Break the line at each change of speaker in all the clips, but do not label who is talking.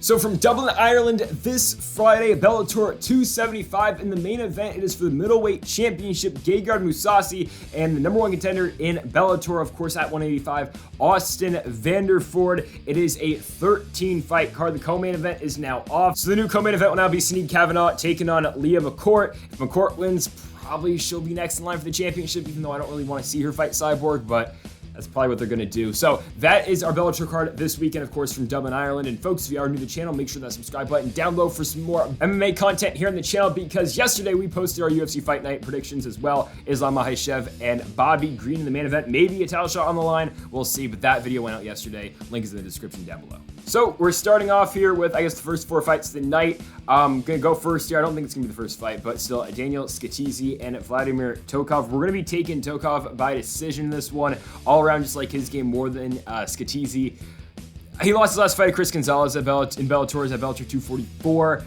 So from Dublin, Ireland, this Friday, Bellator 275 in the main event. It is for the middleweight championship. Gegard Mousasi and the number one contender in Bellator, of course, at 185, Austin Vanderford. It is a 13-fight card. The co-main event is now off. So the new co-main event will now be Kavanagh taking on McCourt. If McCourt wins, probably she'll be next in line for the championship, even though I don't really want to see her fight Cyborg, but that's probably what they're going to do. So that is our Bellator card this weekend, of course, from Dublin, Ireland. And folks, if you are new to the channel, make sure that subscribe button down below for some more MMA content here on the channel, because yesterday we posted our UFC Fight Night predictions as well. Islam Makhachev and Bobby Green in the main event. Maybe a title shot on the line. We'll see, but that video went out yesterday. Link is in the description down below. So we're starting off here with, I guess, the first four fights of the night. I'm going to go first here. I don't think it's going to be the first fight, but still, Daniel Skatizi and Vladimir Tokov. We're going to be taking Tokov by decision in this one. All around, just like his game more than Skatizi. He lost his last fight to Chris Gonzalez in Bellator at Bellator 244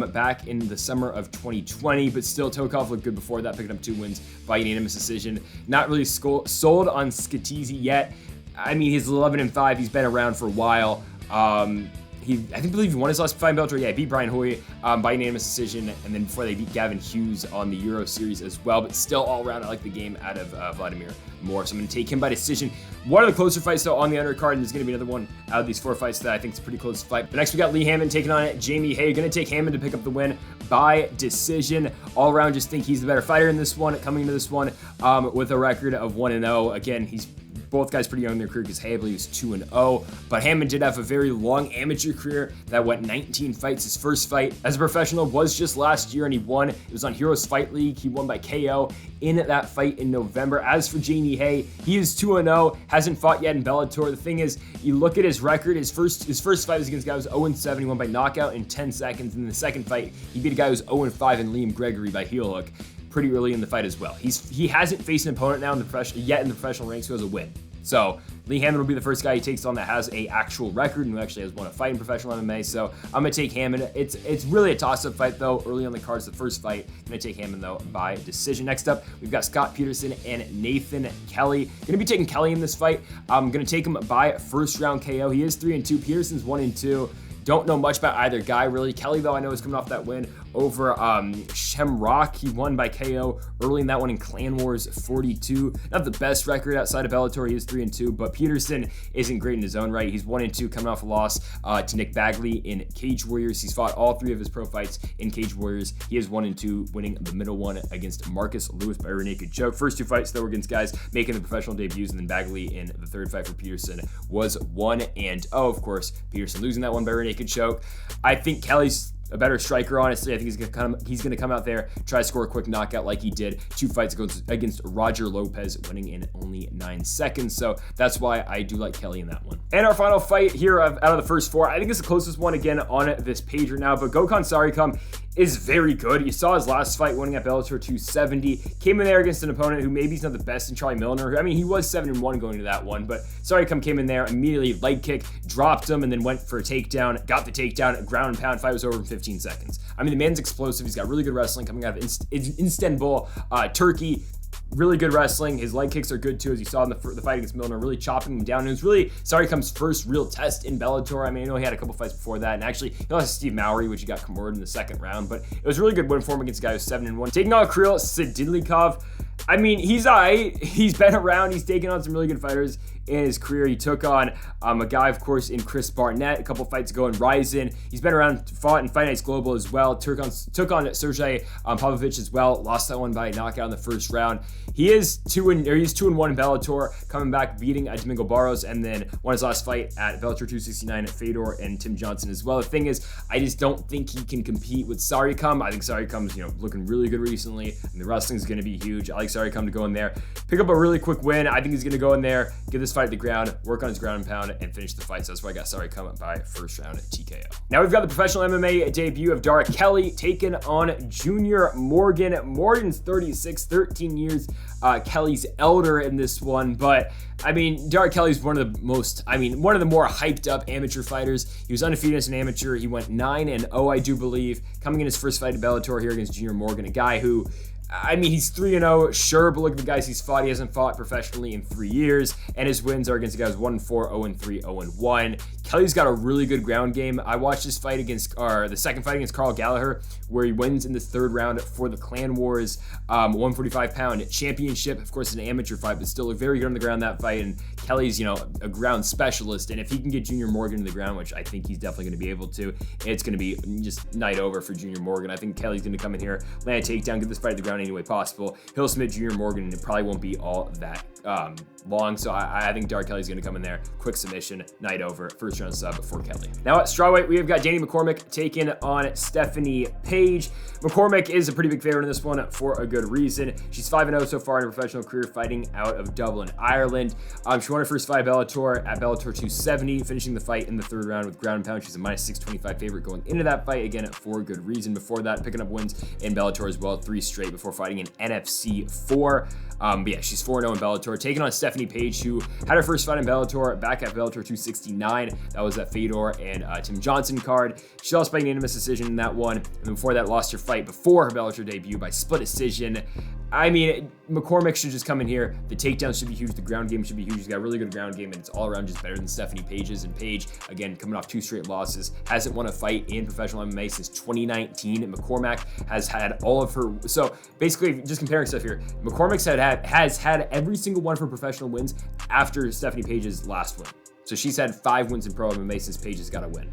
back in the summer of 2020, but still Tokov looked good before that, picking up 2 wins by unanimous decision. Not really sold on Skatizi yet. I mean, he's 11-5. He's been around for a while. I believe he won his last fight in Bellator. Yeah, he beat Brian Hoy by unanimous decision, and then before they beat Gavin Hughes on the Euro Series as well. But still, all around, I like the game out of Vladimir more, so I'm going to take him by decision. One of the closer fights, though, on the undercard, and there's going to be another one out of these 4 fights that I think is a pretty close fight. But next, we got Lee Hammond taking on Jamie Hay. Going to take Hammond to pick up the win by decision. All around, just think he's the better fighter in this one, coming into this one with a record of 1-0. Again, both guys pretty young in their career, because Hay, I believe, was 2-0. But Hammond did have a very long amateur career that went 19 fights. His first fight as a professional was just last year, and he won. It was on Heroes Fight League. He won by KO in that fight in November. As for Jamie Hay, he is 2-0, hasn't fought yet in Bellator. The thing is, you look at his record, his first fight was against a guy who was 0-7. He won by knockout in 10 seconds. And in the second fight, he beat a guy who was 0-5 in Liam Gregory by heel hook pretty early in the fight as well. He hasn't faced an opponent now in the professional ranks who has a win. So Lee Hammond will be the first guy he takes on that has a actual record and who actually has won a fight in professional MMA. So I'm going to take Hammond. It's really a toss-up fight, though. Early on the card's the first fight. I'm going to take Hammond, though, by decision. Next up, we've got Scott Peterson and Nathan Kelly. Going to be taking Kelly in this fight. I'm going to take him by first-round KO. He is 3-2. Peterson's 1-2. Don't know much about either guy, really. Kelly, though, I know is coming off that win over Shamrock. He won by KO early in that one in Clan Wars 42. Not the best record outside of Bellator. He is 3-2, but Peterson isn't great in his own right. He's 1-2, coming off a loss to Nick Bagley in Cage Warriors. He's fought all 3 of his pro fights in Cage Warriors. He is 1-2, winning the middle one against Marcus Lewis by rear naked choke. First 2 fights, though, were against guys making the professional debuts, and then Bagley in the third fight for Peterson was 1-0. Of course, Peterson losing that one by rear naked choke. I think Kelly's a better striker, honestly. I think he's going to come out there, try to score a quick knockout like he did 2 fights against Roger Lopez, winning in only 9 seconds. So that's why I do like Kelly in that one. And our final fight here out of the first 4, I think it's the closest one again on this page right now, but Gokhan Sarikam is very good. You saw his last fight winning at Bellator 270. Came in there against an opponent who maybe is not the best in Charlie Milner. I mean, he was 7-1 going to that one, but Sarikam came in there, immediately leg kick, dropped him, and then went for a takedown, got the takedown, ground and pound. Fight was over in 15 seconds. I mean, the man's explosive. He's got really good wrestling coming out of Istanbul, Turkey. Really good wrestling. His leg kicks are good too, as you saw in the fight against Milner, really chopping him down. And it was really Sarikam's first real test in Bellator. I mean, I know he had a couple fights before that, and actually he lost to Steve Mowry, which he got Kamord in the second round, but it was a really good win for him against a guy who's 7-1. Taking on Kirill Sididlikov. I mean, he's alright. He's been around. He's taken on some really good fighters in his career. He took on a guy, of course, in Chris Barnett a couple fights ago in Ryzen. He's been around, fought in Fight Nights Global as well. Took on Sergey Pavlovich as well. Lost that one by a knockout in the first round. He's 2-1 in Bellator, coming back, beating Domingo Barros, and then won his last fight at Bellator 269 at Fedor and Tim Johnson as well. The thing is, I just don't think he can compete with Sarikam. I think Sarikam's, looking really good recently, and the wrestling's going to be huge. I like Sarikam to go in there, pick up a really quick win. I think he's going to go in there, give this fight to the ground, work on his ground and pound, and finish the fight. So that's why I got Sarikam by first round TKO. Now we've got the professional MMA debut of Dara Kelly taking on Junior Morgan. Morgan's 36, 13 years. Kelly's elder in this one, but I mean, Dara Kelly's one of the more hyped up amateur fighters. He was undefeated as an amateur. He went 9-0, I do believe, coming in his first fight at Bellator here against Junior Morgan, a guy who, I mean, he's 3-0, sure, but look at the guys he's fought. He hasn't fought professionally in 3 years, and his wins are against guys 1-4, 0-3, 0-1. Kelly's got a really good ground game. I watched this fight the second fight against Carl Gallagher, where he wins in the third round for the Clan Wars 145-pound championship. Of course, it's an amateur fight, but still very good on the ground that fight. And Kelly's, a ground specialist. And if he can get Junior Morgan to the ground, which I think he's definitely going to be able to, it's going to be just night over for Junior Morgan. I think Kelly's going to come in here, land a takedown, get this fight to the ground any way possible. He'll submit Junior Morgan, and it probably won't be all that long. So I think Dark Kelly's going to come in there, quick submission, night over, first round sub for Kelly. Now at strawweight, we have got Danny McCormack taking on Stephanie Page. McCormack is a pretty big favorite in this one for a good reason. She's 5-0 so far in her professional career, fighting out of Dublin, Ireland. She won her first fight Bellator at Bellator 270, finishing the fight in the third round with ground and pound. She's a minus 625 favorite going into that fight, again for a good reason. Before that, picking up wins in Bellator as well, 3 straight before fighting in NFC 4. But yeah, she's 4-0 in Bellator, taking on Stephanie Page, who had her first fight in Bellator back at Bellator 269. That was that Fedor and Tim Johnson card. She lost by unanimous decision in that one, and before that lost her fight before her Bellator debut by split decision. I mean, McCormack should just come in here. The takedown should be huge. The ground game should be huge. He's got a really good ground game, and it's all around just better than Stephanie Page's. And Page, again, coming off 2 straight losses, hasn't won a fight in professional MMA since 2019. And McCormack has had all of her. So basically, just comparing stuff here, McCormack's has had every single one of her professional wins after Stephanie Page's last win. So she's had 5 wins in pro MMA since Page has got a win.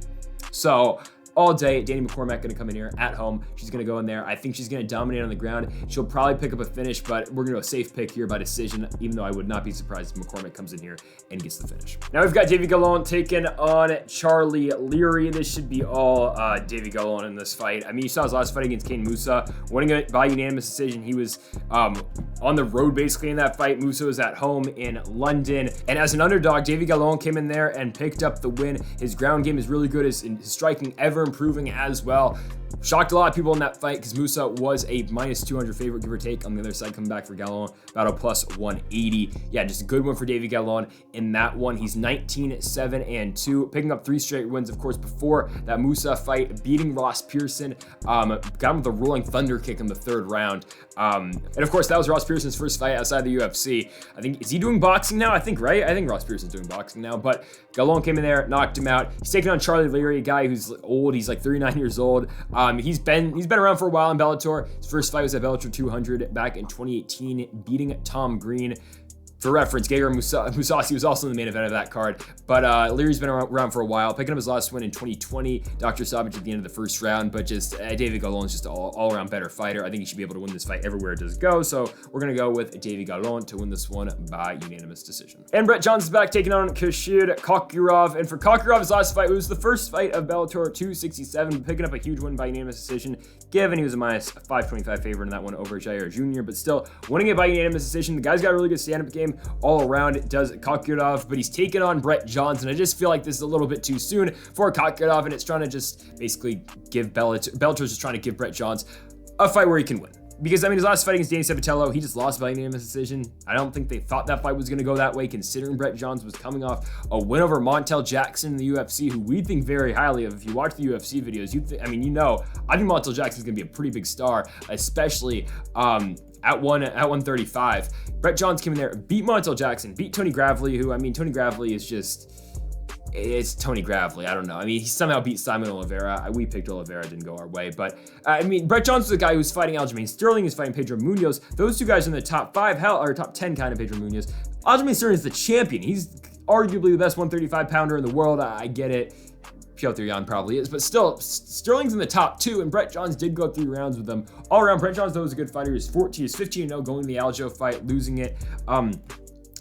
So all day, Danny McCormack going to come in here at home. She's going to go in there. I think she's going to dominate on the ground. She'll probably pick up a finish, but we're going to go safe pick here by decision, even though I would not be surprised if McCormack comes in here and gets the finish. Now we've got Davy Gallon taking on Charlie Leary. This should be all Davy Gallon in this fight. I mean, you saw his last fight against Kane Musa, winning it by unanimous decision. He was on the road basically in that fight. Musa was at home in London. And as an underdog, Davy Gallon came in there and picked up the win. His ground game is really good. His striking ever improving as well. Shocked a lot of people in that fight because Musa was a minus 200 favorite, give or take. On the other side, coming back for Gallon, battle plus 180. Yeah, just a good one for Davy Gallon in that one. He's 19-7-2, picking up 3 straight wins, of course, before that Musa fight, beating Ross Pearson. Got him with a rolling thunder kick in the third round. And of course, that was Ross Pearson's first fight outside the UFC. I think, is he doing boxing now? I think, right? I think Ross Pearson's doing boxing now, but Gallon came in there, knocked him out. He's taking on Charlie Leary, a guy who's old. He's like 39 years old. He's been around for a while in Bellator. His first fight was at Bellator 200 back in 2018, beating Tom Green. For reference, Gegard Mousasi was also in the main event of that card, but Leary's been around for a while, picking up his last win in 2020. Dr. Savage at the end of the first round, but just Davy Gallon's just an all-around better fighter. I think he should be able to win this fight everywhere it does go, so we're going to go with Davy Gallon to win this one by unanimous decision. And Brett Johnson's back taking on Kakhorov, and for Kakhorov's last fight, it was the first fight of Bellator 267, picking up a huge win by unanimous decision, given he was a minus 525 favorite in that one over Jair Jr., but still winning it by unanimous decision. The guy's got a really good stand-up game all around. It does Kakhorov, but he's taking on Brett Johnson. I just feel like this is a little bit too soon for Kakhorov, and it's trying to just basically give Bellator's just trying to give Brett Johnson a fight where he can win. Because, I mean, his last fight against Danny Savatello, he just lost by unanimous decision. I don't think they thought that fight was going to go that way, considering Brett Johnson was coming off a win over Montel Jackson in the UFC, who we think very highly of. If you watch the UFC videos, I think Montel Jackson's going to be a pretty big star, especially at 135. Brett Johnson came in there, beat Montel Jackson, beat Tony Gravely, who, I mean, Tony Gravely is just... It's Tony Gravely. I don't know. I mean, he somehow beat Simon Oliveira. We picked Oliveira, didn't go our way. But, I mean, Brett Johnson's the guy who's fighting Aljamain Sterling, who's fighting Pedro Munoz. Those two guys are in the top 5, or top 10 kind of Pedro Munoz. Aljamain Sterling is the champion. He's arguably the best 135-pounder in the world. I get it. Piotr Jan probably is, but still, Sterling's in the top 2, and Brett Johns did go 3 rounds with them. All around, Brett Johns, though, was a good fighter. He's 15-0 going to the Aljo fight, losing it.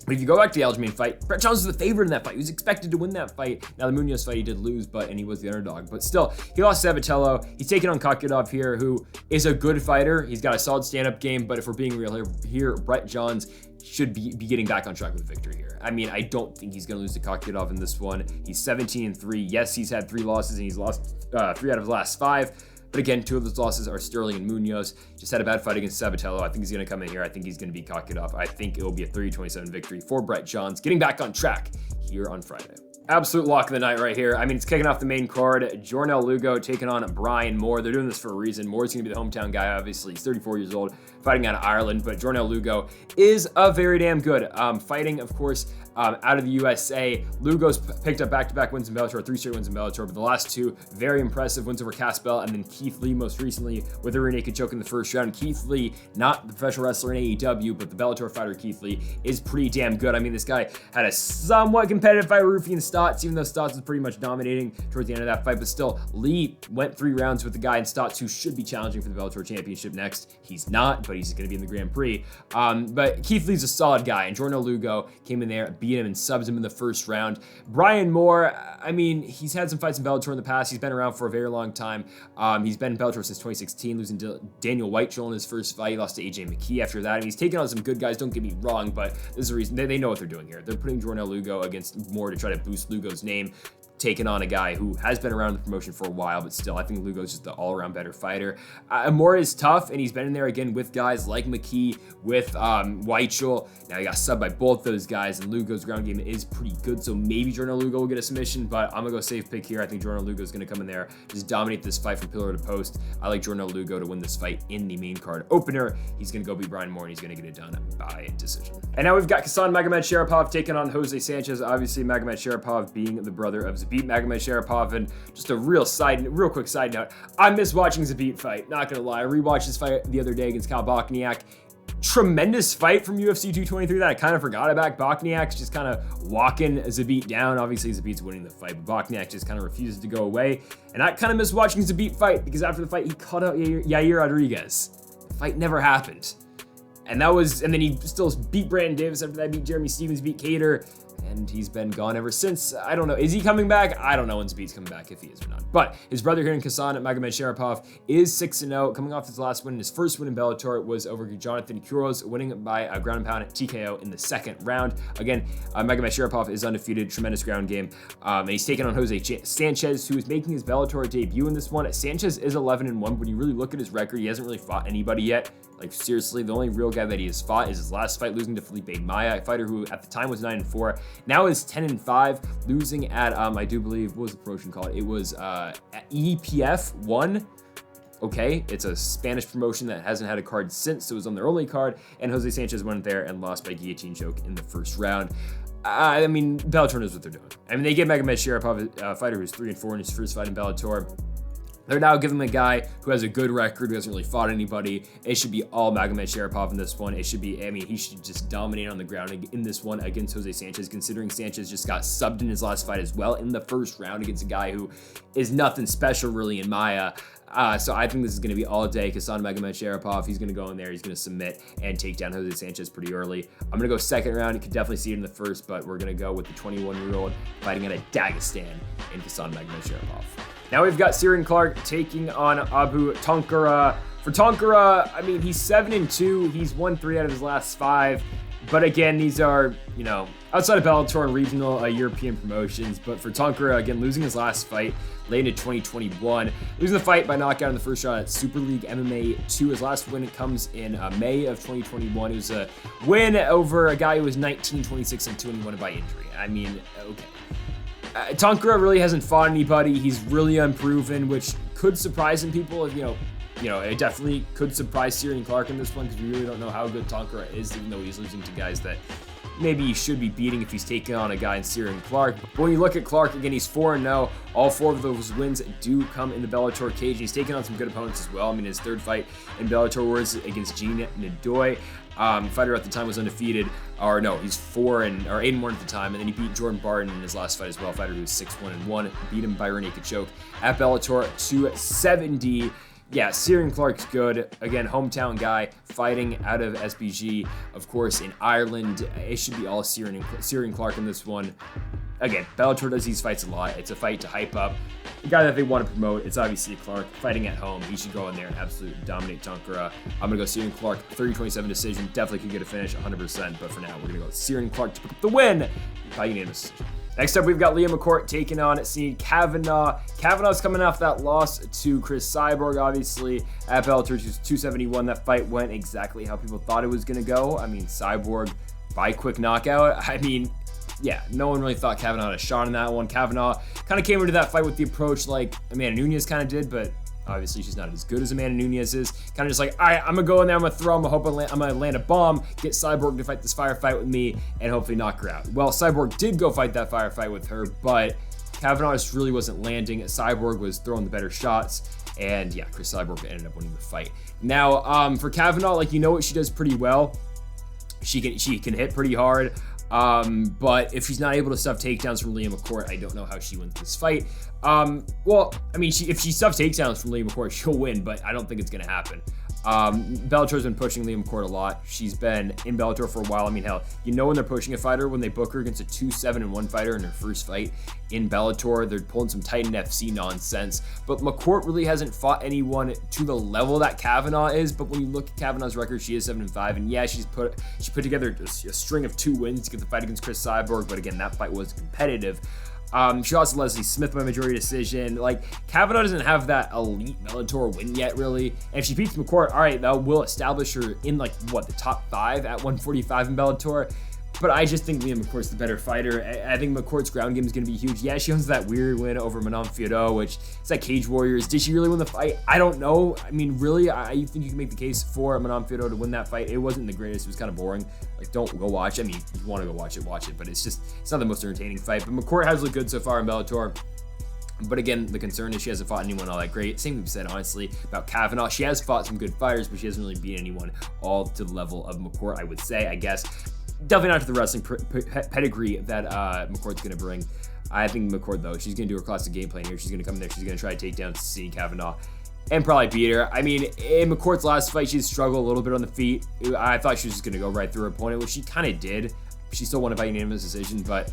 But if you go back to the Aljamain fight, Brett Johnson was the favorite in that fight. He was expected to win that fight. Now, the Munoz fight, he did lose, and he was the underdog. But still, he lost to Savatello. He's taking on Kakhorov here, who is a good fighter. He's got a solid stand-up game, but if we're being real here, Brett Johns should be getting back on track with a victory here. I mean, I don't think he's going to lose to Kakhorov in this one. He's 17-3. Yes, he's had 3 losses, and he's lost 3 out of his last 5. But again, 2 of those losses are Sterling and Munoz. Just had a bad fight against Savatello. I think he's going to come in here. I think he's going to beat Kakhorov. I think it will be a 30-27 victory for Brett Johns, getting back on track here on Friday. Absolute lock of the night right here. I mean, it's kicking off the main card. Jornel Lugo taking on Brian Moore. They're doing this for a reason. Moore's going to be the hometown guy, obviously. He's 34 years old, fighting out of Ireland. But Jornel Lugo is a very damn good. Fighting, of course, out of the USA. Lugo's picked up back-to-back wins in Bellator, 3 straight wins in Bellator, but the last 2 very impressive wins over Caspel, and then Keith Lee most recently with a rear naked choke in the first round. Keith Lee, not the professional wrestler in AEW, but the Bellator fighter Keith Lee is pretty damn good. I mean, this guy had a somewhat competitive fight with Rufi and Stotts, even though Stotts was pretty much dominating towards the end of that fight, but still, Lee went 3 rounds with the guy in Stotts who should be challenging for the Bellator Championship next. He's not, but he's going to be in the Grand Prix. But Keith Lee's a solid guy, and Jordan Lugo came in there, beat him, and subs him in the first round. Brian Moore, I mean, he's had some fights in Bellator in the past. He's been around for a very long time. He's been in Bellator since 2016, losing to Daniel Whitechill in his first fight. He lost to AJ McKee after that. I mean, he's taken on some good guys, don't get me wrong, but this is the reason. They know what they're doing here. They're putting Jordan Lugo against Moore to try to boost Lugo's name, taking on a guy who has been around the promotion for a while, but still, I think Lugo's just the all-around better fighter. Moore is tough, and he's been in there again with guys like McKee, with Whitechill. Now, he got subbed by both those guys, and Lugo's ground game is pretty good, so maybe Jordan Lugo will get a submission, but I'm going to go safe pick here. I think Jordan Lugo is going to come in there, just dominate this fight from pillar to post. I like Jordan Lugo to win this fight in the main card opener. He's going to go beat Brian Moore, and he's going to get it done by decision. And now we've got Magomedsharipov taking on Jose Sanchez. Obviously, Magomedsharipov being the brother of Zabit Magomedsharipov, and just a real quick side note, I miss watching Zabit fight, not gonna lie. I rewatched this fight the other day against Kyle Bochniak. Tremendous fight from UFC 223 that I kind of forgot about. Bochniak's just kind of walking Zabit down. Obviously, Zabit's winning the fight, but Bochniak just kind of refuses to go away, and I kind of miss watching Zabit fight, because after the fight, he caught out Yair Rodriguez. The fight never happened. And then he still beat Brandon Davis after that, beat Jeremy Stevens, beat Cater, and he's been gone ever since. I don't know. Is he coming back? I don't know when Zabit's coming back, if he is or not. But his brother here in Kasan at Magomedsharipov is 6-0, coming off his last win. His first win in Bellator was over Jonathan Kuros, winning by a ground and pound TKO in the second round. Again, Magomedsharipov is undefeated, tremendous ground game, and he's taking on Jose Sanchez, who is making his Bellator debut in this one. Sanchez is 11-1. When you really look at his record, he hasn't really fought anybody yet. Like, seriously, the only real guy that he has fought is his last fight, losing to Felipe Maya, a fighter who at the time was 9-4, now is 10-5, losing at, I do believe, what was the promotion called? It was EPF 1. Okay, it's a Spanish promotion that hasn't had a card since, so it was on their only card, and Jose Sanchez went there and lost by guillotine choke in the first round. I mean, Bellator knows what they're doing. I mean, they gave Magomedsharipov a fighter who's 3-4 in his first fight in Bellator. They're now giving him a guy who has a good record, who hasn't really fought anybody. It should be all Magomedsharipov in this one. It should be, I mean, he should just dominate on the ground in this one against Jose Sanchez, considering Sanchez just got subbed in his last fight as well in the first round against a guy who is nothing special really in Maya. So I think this is going to be all day. Kasan Magomedsharipov, he's going to go in there, he's going to submit and take down Jose Sanchez pretty early. I'm going to go second round. You could definitely see it in the first, but we're going to go with the 21-year-old fighting out of Dagestan in Kasan Magomedsharipov. Now we've got Ciaran Clarke taking on Abu Tounkara. For Tounkara, I mean, he's 7-2. He's won 3 out of his last 5. But again, these are, you know, outside of Bellator and regional European promotions. But for Tounkara, again, losing his last fight late in 2021, losing the fight by knockout in the first round at Super League MMA 2. His last win comes in May of 2021. It was a win over a guy who was 19, 26-2, and he won it by injury. I mean, okay. Tounkara really hasn't fought anybody. He's really unproven, which could surprise some people. If, you know, it definitely could surprise Ciaran Clarke in this one, because we really don't know how good Tounkara is, even though he's losing to guys that maybe he should be beating if he's taking on a guy in Ciaran Clarke. But when you look at Clarke, again, he's 4-0. All 4 of those wins do come in the Bellator cage. He's taken on some good opponents as well. I mean, his third fight in Bellator was against Gene Nadoy. Fighter at the time was undefeated, or no, he's 8-1 at the time, and then he beat Jordan Barton in his last fight as well. Fighter who was 6-1, beat him by rear naked choke at Bellator 270. Yeah, Ciaran Clarke's good. Again, hometown guy, fighting out of SBG, of course, in Ireland. It should be all Ciaran Clarke in this one. Again, Bellator does these fights a lot. It's a fight to hype up the guy that they want to promote. It's obviously Clarke fighting at home. He should go in there and absolutely dominate Tounkara. I'm going to go Ciaran Clarke, 30-27 decision. Definitely could get a finish, 100%. But for now, we're going to go with Ciaran Clarke to pick up the win by unanimous decision. Next up, we've got Liam McCourt taking on Sinead Kavanagh. Kavanagh's coming off that loss to Chris Cyborg, obviously, at Bellator 271. That fight went exactly how people thought it was going to go. I mean, Cyborg by quick knockout. I mean, yeah, no one really thought Kavanagh had a shot in that one. Kavanagh kind of came into that fight with the approach like Amanda Nunes kind of did, but Obviously, she's not as good as Amanda Nunes is. Kind of just like, all right, I'm going to go in there, I'm going to throw, I'm going to land a bomb, get Cyborg to fight this firefight with me, and hopefully knock her out. Well, Cyborg did go fight that firefight with her, but Kavanagh just really wasn't landing. Cyborg was throwing the better shots, and yeah, Chris Cyborg ended up winning the fight. Now, for Kavanagh, like, you know what she does pretty well. She can hit pretty hard. But if she's not able to stuff takedowns from Leah McCourt, I don't know how she wins this fight. Well, I mean, if she stuffs takedowns from Leah McCourt, she'll win, but I don't think it's going to happen. Bellator's been pushing Leah McCourt a lot. She's been in Bellator for a while. I mean, hell, you know when they're pushing a fighter, when they book her against a 2-7-1 fighter in her first fight in Bellator, they're pulling some Titan FC nonsense. But McCourt really hasn't fought anyone to the level that Kavanagh is. But when you look at Kavanagh's record, she is 7-5, and yeah, she put together a string of 2 wins to get the fight against Chris Cyborg. But again, that fight was competitive. She lost to Leslie Smith by majority decision. Like, Kavanagh doesn't have that elite Bellator win yet, really. And if she beats McCourt, all right, that will establish her in, like, what, the top 5 at 145 in Bellator. But I just think Leah McCourt's the better fighter. I think McCourt's ground game is going to be huge. Yeah, she owns that weird win over Manon Fiorot, which is that Cage Warriors. Did she really win the fight? I don't know. I mean, really, I think you can make the case for Manon Fiorot to win that fight. It wasn't the greatest. It was kind of boring. Like, don't go watch. I mean, if you want to go watch it. But it's not the most entertaining fight. But McCourt has looked good so far in Bellator. But again, the concern is she hasn't fought anyone all that great. Same thing we said, honestly, about Kavanagh. She has fought some good fighters, but she hasn't really beat anyone all to the level of McCourt, I would say, I guess. Definitely not to the wrestling pedigree that McCourt's going to bring. I think McCourt, though, she's going to do her classic game plan here. She's going to come in there. She's going to try to take down Cecilia Kavanagh and probably beat her. I mean, in McCourt's last fight, she struggled a little bit on the feet. I thought she was just going to go right through her opponent, which she kind of did. She still won it by unanimous decision, but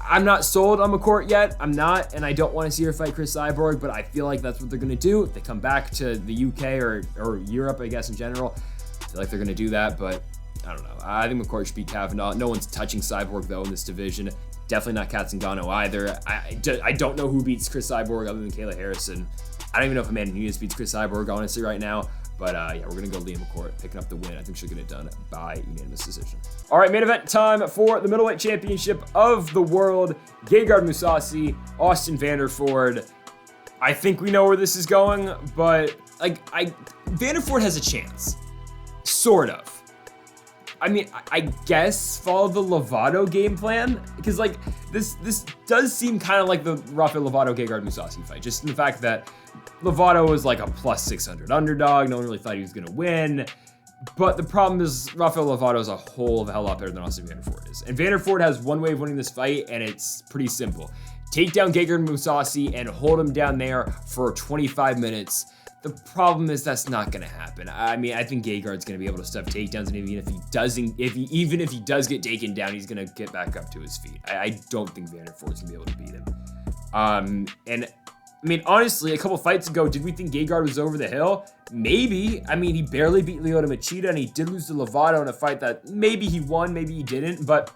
I'm not sold on McCourt yet. I'm not, and I don't want to see her fight Chris Cyborg, but I feel like that's what they're going to do. If they come back to the UK or Europe, I guess, in general, I feel like they're going to do that, but I don't know. I think McCourt should beat Kavanagh. No one's touching Cyborg, though, in this division. Definitely not Katsungano either. I don't know who beats Chris Cyborg other than Kayla Harrison. I don't even know if Amanda Nunes beats Chris Cyborg, honestly, right now. But yeah, we're going to go Leah McCourt, picking up the win. I think she'll get it done by unanimous decision. All right, main event time for the middleweight championship of the world. Gegard Mousasi, Austin Vanderford. I think we know where this is going, but Vanderford has a chance. Sort of. I mean, I guess follow the Lovato game plan, because like this does seem kind of like the Rafael Lovato Gegard Mousasi fight, just in the fact that Lovato was like a plus 600 underdog. No one really thought he was going to win. But the problem is Rafael Lovato is a whole of a hell lot better than Austin Vanderford is. And Vanderford has one way of winning this fight, and it's pretty simple. Take down Gegard Mousasi and hold him down there for 25 minutes. The problem is that's not going to happen. I mean, I think Gegard's going to be able to stuff takedowns, and even if he does get taken down, he's going to get back up to his feet. I don't think Vanderford's going to be able to beat him. And I mean, honestly, a couple fights ago, did we think Gegard was over the hill? Maybe. I mean, he barely beat Lyoto Machida, and he did lose to Lovato in a fight that maybe he won, maybe he didn't, but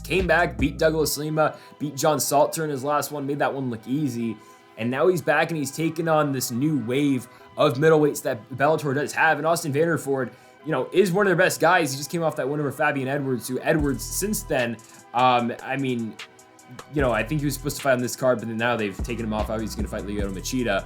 came back, beat Douglas Lima, beat John Salter in his last one, made that one look easy. And now he's back and he's taken on this new wave of middleweights that Bellator does have. And Austin Vanderford, you know, is one of their best guys. He just came off that win over Fabian Edwards, who Edwards since then, I mean, you know, I think he was supposed to fight on this card, but then now they've taken him off. Obviously, he's going to fight Lyoto Machida.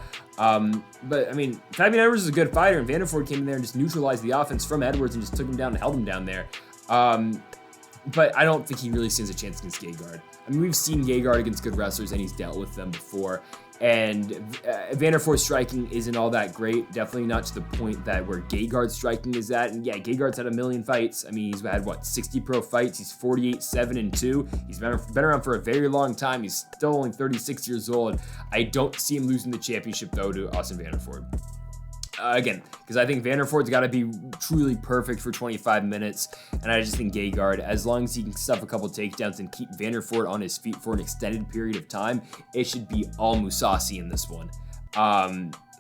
But I mean, Fabian Edwards is a good fighter, and Vanderford came in there and just neutralized the offense from Edwards and just took him down and held him down there. But I don't think he really stands a chance against Gegard. I mean, we've seen Gegard against good wrestlers, and he's dealt with them before. And Vanderford's striking isn't all that great. Definitely not to the point that where Gegard's striking is at. And yeah, Gegard's had a million fights. I mean, he's had, 60 pro fights. He's 48-7-2. He's been around for a very long time. He's still only 36 years old. I don't see him losing the championship, though, to Austin Vanderford. Again, because I think Vanderford's got to be truly perfect for 25 minutes, and I just think Gegard, as long as he can stuff a couple takedowns and keep Vanderford on his feet for an extended period of time, it should be all Mousasi in this one.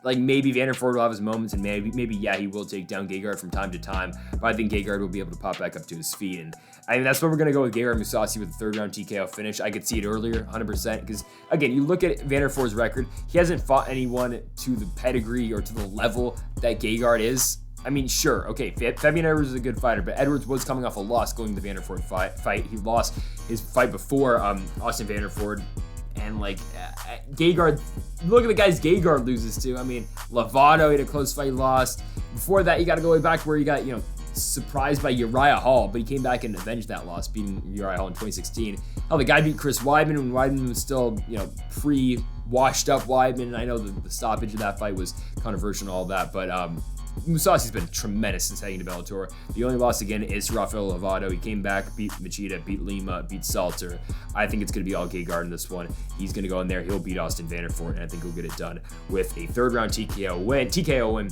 Like, maybe Vanderford will have his moments, and maybe yeah, he will take down Gegard from time to time, but I think Gegard will be able to pop back up to his feet, and I mean, that's where we're going to go with Gegard Mousasi with a third-round TKO finish. I could see it earlier, 100%, because, again, you look at Vanderford's record, he hasn't fought anyone to the pedigree or to the level that Gegard is. I mean, sure, okay, Fabian Edwards is a good fighter, but Edwards was coming off a loss going to the Vanderford fight. He lost his fight before Austin Vanderford, And like Gegard, look at the guys Gegard loses to. I mean, Lovato, he had a close fight, lost. Before that, you got to go way back where he got, surprised by Uriah Hall, but he came back and avenged that loss, beating Uriah Hall in 2016. Hell, the guy beat Chris Weidman when Weidman was still, pre-washed up Weidman. And I know the stoppage of that fight was controversial and all that, but Mousasi's been tremendous since heading to Bellator. The only loss again is Rafael Lovato. He came back, beat Machida, beat Lima, beat Salter. I think it's going to be all Gegard in this one. He's going to go in there. He'll beat Austin Vanderford, and I think he'll get it done with a third-round TKO win.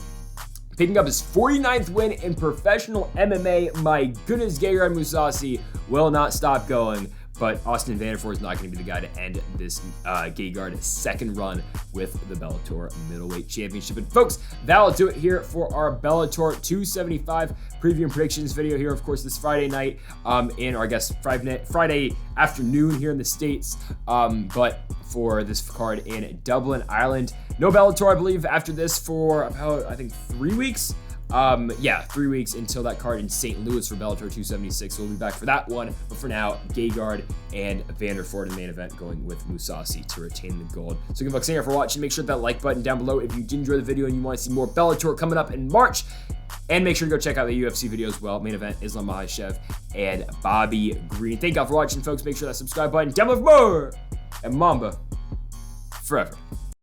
Picking up his 49th win in professional MMA. My goodness, Gegard Mousasi will not stop going. But Austin Vanderford is not going to be the guy to end this Gegard second run with the Bellator Middleweight Championship. And folks, that'll do it here for our Bellator 275 preview and predictions video here, of course, this Friday night, or I guess Friday afternoon here in the States. But for this card in Dublin, Ireland. No Bellator, I believe, after this for about, I think, 3 weeks. 3 weeks until that card in St. Louis for Bellator 276. We'll be back for that one. But for now, Gegard and Vanderford in the main event, going with Mousasi to retain the gold. So again, folks, thank you for watching. Make sure to hit that like button down below if you did enjoy the video and you want to see more Bellator coming up in March. And make sure to go check out the UFC video as well. Main event, Islam Makhachev and Bobby Green. Thank you all for watching, folks. Make sure that subscribe button down below for more. And Mamba forever.